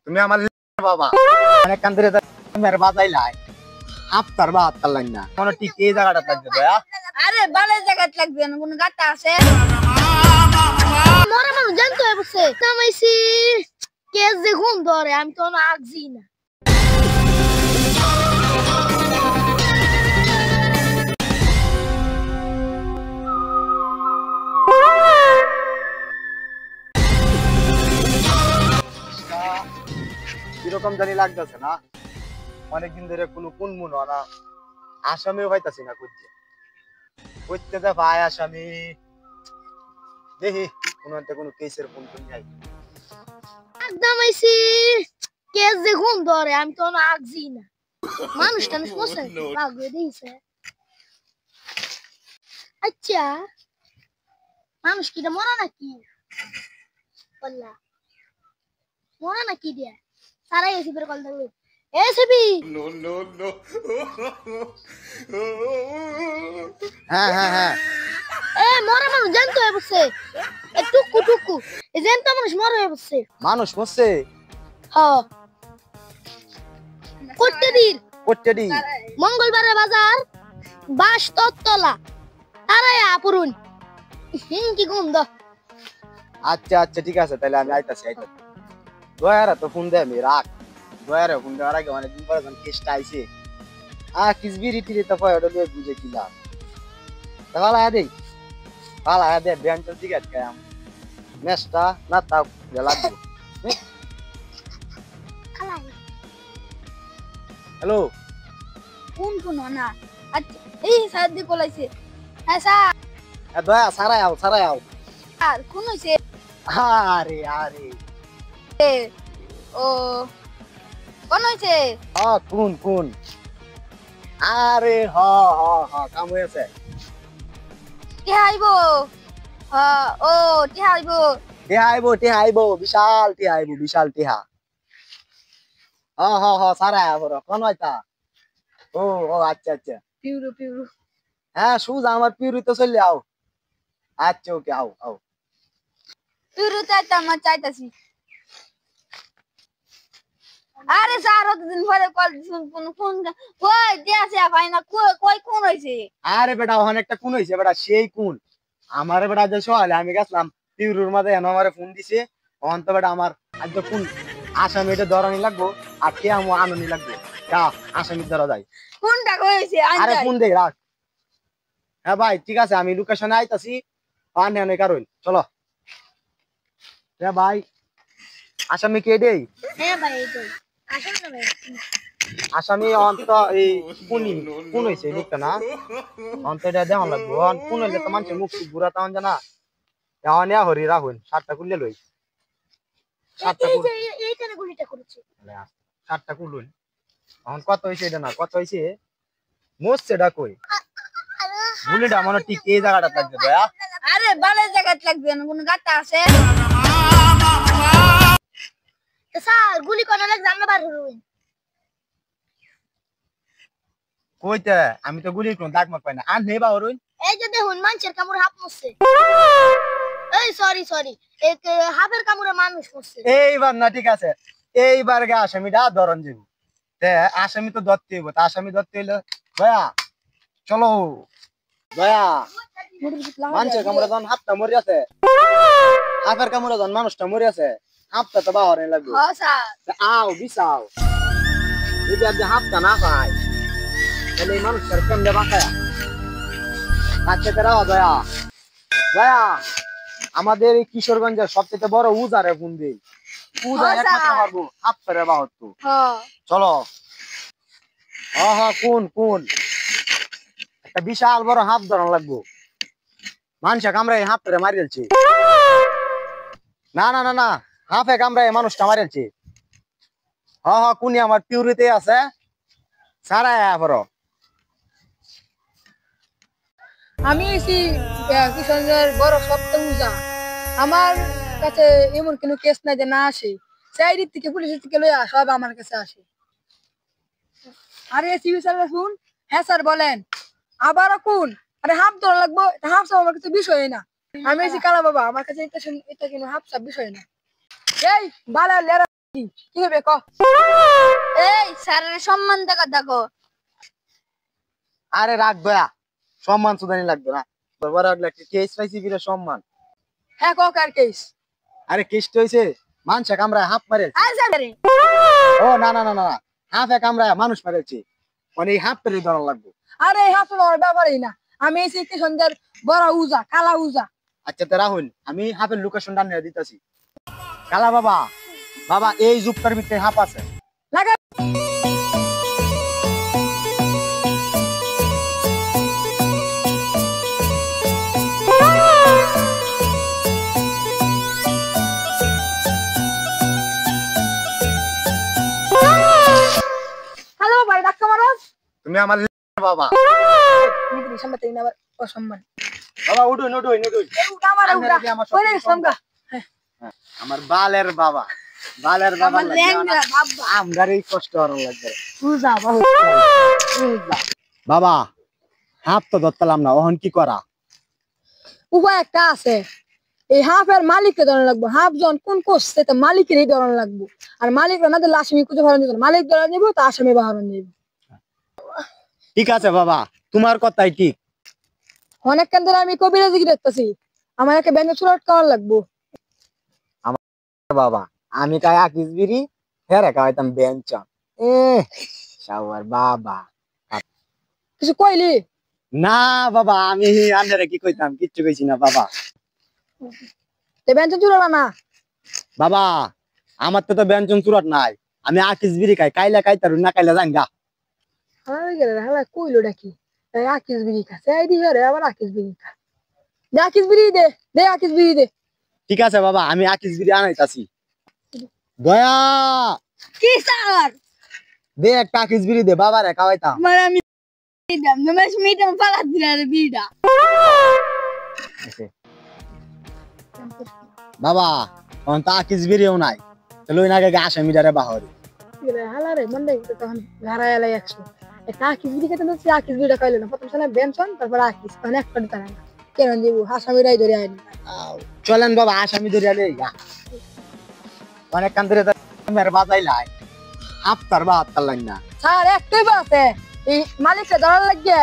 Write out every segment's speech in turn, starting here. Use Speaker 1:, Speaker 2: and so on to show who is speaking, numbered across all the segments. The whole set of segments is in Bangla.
Speaker 1: তুমি আমার বাবা অনেক কান ধরে মেরে বাজাইলাই আপনার বাহাত্তর লাইন না মনে ঠিক এই জায়গাটা লাগবে দয়া।
Speaker 2: আরে বালের জায়গা লাগবে না, কোন গাটা আছে মরা মানুষ জানতো বসে নামাইছি কেস যে ঘুম ধরে আমি তো না আগজি না।
Speaker 1: কিরকম জানি লাগতেছে না, অনেকদিন ধরে কোনো কোন মুন না আসামিও পাইতাছি না করতে করতে যা ভাই আসামি দেখি কোনো কেসের ফোন কোন যাই
Speaker 2: একদম আইছি কেস যে ঘুম ধরে আমি তো না আগজি না। মানুষটা না বসে লাগবে দিছে। আচ্ছা মানুষ কি মরা নাকি বললা মরা নাকি দিয়া সারাই এসি করে কল দেবে এসবি
Speaker 3: No.
Speaker 1: হ্যাঁ হ্যাঁ হ্যাঁ
Speaker 2: এ মরা মানুষ জানতো বসে এ টুকু এ জানতো মানুষ মরা হয়ে বসে
Speaker 1: মানুষ মরছে
Speaker 2: হ্যাঁ করতে দিন মঙ্গলবারে বাজার বাস ততলা আরে আপুরুন কি গন্ধ।
Speaker 1: আচ্ছা আচ্ছা ঠিক আছে তাহলে আমি আইতাছি দয়ারা তো ফোন দে আমি রাখ দয়ারে ফোন দেওয়ার আগে অনেকদিন পরে যখন কেসটা আইছে কিসবিরি টিরে তো পয় ওটা দিয়ে বুঝে কি লাভ তাহলে আয়া দে ব্যাংকের দিকে আটকায়াম নেস্টা না তাও লাগবে। হ্যালো
Speaker 2: কোন না আচ্ছা এই সাদি কলাইছে হ্যাঁ স্যার
Speaker 1: দয়া সারাই আও
Speaker 2: আর কোন হইছে
Speaker 1: আরে
Speaker 2: ও কোন হইছে
Speaker 1: কোন আরে হ কাম হয়েছে
Speaker 2: কে আইবো ও কে
Speaker 1: টিহা আইবো বিশাল টিহা সারাই আবর কোন হইতা ও আচ্ছা
Speaker 2: পিউরু
Speaker 1: হ্যাঁ সুজা আমার পিউরি তো চলে আও আচ্ছা ওকে আও
Speaker 2: পিউরু চাইতা মা চাইতাছি। আরে স্যার অতদিন পরে কল ফোন কই দিয়াছে ভাই না কই কোন হইছে
Speaker 1: আরে বেটা অনেকটা কোন হইছে বেটা সেই কোন আমার বেটা যে সকালে আমি গেছিলাম পিউরুর মাঝে এনে আমারে ফোন দিছে অন তো বেটা আমার আজ কোন আসামিটা ধরানি লাগবো আর কে আমো আননি লাগবে যা আসামি ধরা যায়
Speaker 2: কোনটা কইছে
Speaker 1: আরে ফোন দে রাখ। হ্যাঁ ভাই ঠিক আছে আমি লোকেশনে আইতাছি আনে অনেক কারণ চলো হ্যাঁ ভাই আসামি কে দেই
Speaker 2: হ্যাঁ ভাই এই তো আসেন না ভাই
Speaker 1: আসামি অন্ত এই কোন হইছে লোকটা না অন্ত এটা দেওয়া লাগবো কোন হইলে তো মানুষের মুখ ঘুরা তাহন জানা এখন হরি রাখুন 7টা খুললে লই 7টা খুল
Speaker 2: এইখানে গুলিটা করেছে
Speaker 1: 7টা খুলুন এখন কত হইছে এটা না কত হইছে মোসছেটা কই গুলিটা মনে ঠিক এই জায়গাটা লাগবে দয়া।
Speaker 2: আরে বালের জায়গা লাগবে না, কোন গাটা আছে স্যার গুলি কোন লাগবে আমরা বার হইন
Speaker 1: কইতে আমি তো গুলি কোন দাগ মার পাই না আর নেবা হরুন
Speaker 2: এই যে দেখুন মানুষের কামড় হাফ মরছে এই সরি এক হাফের কামড়ে মানুষ মরছে
Speaker 1: এইবার না ঠিক আছে এইবার গে আসামিটা ধরন যাব তে আসামি তো ধরতে হইব তা আসামি ধরতে হইলে দয়া চলো দয়া মানুষের কামড়ে যখন হাতটা মরে আছে হাফের কামড়ে যখন মানুষটা মরে আছে হাতটা তো বাহরে লাগবে
Speaker 2: হ্যাঁ স্যার
Speaker 1: আও বিছাও যদি আজ হাতটা না পাই তাহলে এই মানুষটার কেমনে বাঁচায়া আচ্ছা তারা দয়া আমাদের এই কিশোরগঞ্জের সবচেয়ে বড় উজারে ফোন দেই উজা একমাত্র পারবো হাফের বাহত্তর চলো কোন একটা বিশাল বড় হাফ ধরন লাগবো মানুষে কামড়ায় হাফে মারি ফেলছে না হাফে কামড়ায় মানুষটা মারি ফেলছে কোনি আমার পিউরিতে আছে সারাই আবরো
Speaker 4: আমি এসি কিশোরগঞ্জের বড় সপ্তম উজা আমার কাছে এমন কোনো কেস নাই যে না আসে সেই দিক থেকে পুলিশের থেকে লইয়া সব আমার কাছে আসে। আরে সিভিল সার্ভিস শুন হ্যাঁ স্যার বলেন আবারও কোন আরে হাফ ধরা লাগবো হাফ সব আমার কাছে বিষয় না আমি এসি কালা বাবা আমার কাছে এটা কিন্তু হাফ সব বিষয় না এই বালা কি হবে ক?
Speaker 2: এই স্যারের সম্মান দেখা দেখো।
Speaker 1: আরে রাখ দয়া, সম্মান সুদানি লাগবে না। বড় লাগলে একটা কেস পাইছি বিরে সম্মান।
Speaker 4: হ্যাঁ ক কার কেস?
Speaker 1: আরে কেসটা হইছে মানুষ কামড়ায় হাফ মারে।
Speaker 2: আর স্যারে
Speaker 1: ও না না না না, হাফে কামড়ায় মানুষ মারেছে, মানে এই হাফ পেরে ধরা লাগবে।
Speaker 4: আরে হাফ আমার ব্যাপারই না, আমি এসে কি সন্ধ্যার বড় উজা কালা উজা।
Speaker 1: আচ্ছা তো রাহুল, আমি হাফের লোকেশনটা নিয়ে দিতেছি। কালা বাবা, বাবা এই জুপটার ভিতরে হাফ আছে।
Speaker 4: লাগা হ্যালো ভাই ডাক্তার মারাজ।
Speaker 1: তুমি আমার বাবা।
Speaker 4: মিত্রি সম্মতি না আবার অসম্মান।
Speaker 1: বাবা উঠুন উঠুন উঠুন।
Speaker 4: এই উঠা আমার উঠা ওরে সমগা।
Speaker 1: আমার বালের বাবা, বালের বাবা
Speaker 2: আমার রেঙ্গা বাবা।
Speaker 1: আমার এই কষ্ট আর লাগবে।
Speaker 4: উজা বাহু
Speaker 1: বাবা হাফ তো ধরতাম না, ওহন কি করা?
Speaker 4: উপায় একটা আছে, এই হাফের মালিককে ধরন লাগবো। হাফ জন কোন করছে তা মালিকেরই ধরন লাগবো। আর মালিক না দিলে আসামি খুঁজে ভাড়া নিব, মালিক ধরা নিব তা আসামি বাহার নিব।
Speaker 1: ঠিক আছে বাবা, তোমার কথাই ঠিক।
Speaker 4: অনেকক্ষণ ধরে আমি কবিরাজি কি দেখতেছি, আমার একটা ব্যাংকে সুরাট করার লাগবো।
Speaker 1: বাবা আমি কাই আকিস বিরি, হেরে খাওয়াইতাম বেঞ্চন। এ শাওয়ার বাবা।
Speaker 4: কিছু কইলি?
Speaker 1: না বাবা, আমি আন্দারে কি কইতাম, কিচ্ছু কইছি না বাবা।
Speaker 4: তে ব্যাংকে চুরাবা না।
Speaker 1: বাবা আমার তো ব্যঞ্জন চুরট নাই, আমি আকিস বিড়ি খাই, কাইলা খাইতারু না কাইলা জাঙ্গা।
Speaker 4: হালাই গেলে হালাই কইলো ডাকি এই আকিস বিড়ি খা, সেই দি হরে আবার আকিস বিড়ি খা। দে আকিস বিড়ি দে, দে আকিস বিড়ি দে।
Speaker 1: ঠিক আছে বাবা, আমি আকিস বিড়ি আনাইতাছি। দয়া
Speaker 2: কি স্যার?
Speaker 1: দে একটা আকিস বিড়ি দে, বাবা রে খাওয়াইতাম।
Speaker 2: মানে আমি দিলাম নমেশ মিটাম পালা দিলার বিড়া।
Speaker 1: বাবা অন তা আকিস বিড়িও নাই, লই না গে আসামি ডারে বাহরি।
Speaker 4: হালারে মন্ডে তখন ঘরে এলাই 100 একটা আকিস বিড়ি খেতে দিচ্ছি, আকিস বিড়িটা খাইলো না। প্রথম সালে বেনশন, তারপর আকিস, তখন একটা দিতে না। কেন দিব হাসামিরাই ধরে আইনি।
Speaker 1: চলেন বাবা আসামি ধরে আলে গা। অনেক কান ধরে মেরে বাজাইলাই, হাফতার বাহাত্তার লাইন না।
Speaker 4: স্যার একটাই আছে, এই মালিককে ধরার লাগিয়ে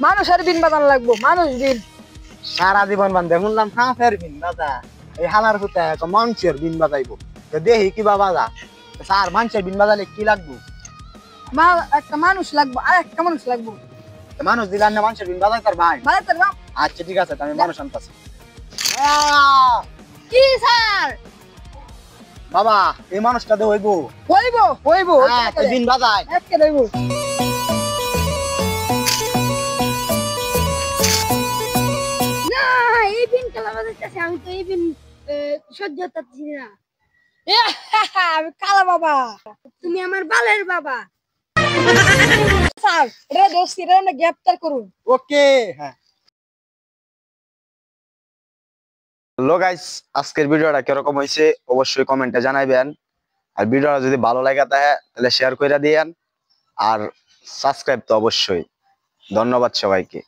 Speaker 4: মানুষের বিন বাজানো লাগবো, মানুষ বিন।
Speaker 1: সারা জীবন বান্ধে শুনলাম হাফের বিন বাজা, এই হালার হুতে মানুষের বিন বাজাইবো। তো দেখি কি বাবা যা স্যার, মানুষের বিন বাজালে কি লাগবো?
Speaker 4: একটা মানুষ লাগবো, আর একটা মানুষ লাগবো।
Speaker 1: মানুষ দিলাম না, মানুষের বিন বাজাই তার ভাই।
Speaker 4: মানে তোর বাপ
Speaker 1: আচ্ছা ঠিক আছে, আমি মানুষ আনতাছি।
Speaker 2: কি স্যার?
Speaker 1: বাবা এই মানুষটা দে হইবো।
Speaker 4: হইবো হইবো
Speaker 1: হ্যাঁ তুই বিন বাজাই।
Speaker 4: একটা হইবো।
Speaker 2: না এই বিন খেলা বাজাইতেছে, আমি তো এই বিন সহ্য করতেছি না।
Speaker 4: আমি কালা বাবা।
Speaker 2: তুমি আমার বালের বাবা।
Speaker 4: স্যার রে দোস্তি রে না গ্রেফতার করুন।
Speaker 1: ওকে হ্যাঁ। হ্যালো গাইস, আজকের ভিডিওটা কিরকম হয়েছে অবশ্যই কমেন্টে জানাইবেন। আর ভিডিওটা যদি ভালো লাগে থাকে তাহলে শেয়ার করে দিয়েন, আর সাবস্ক্রাইব তো অবশ্যই। ধন্যবাদ সবাইকে।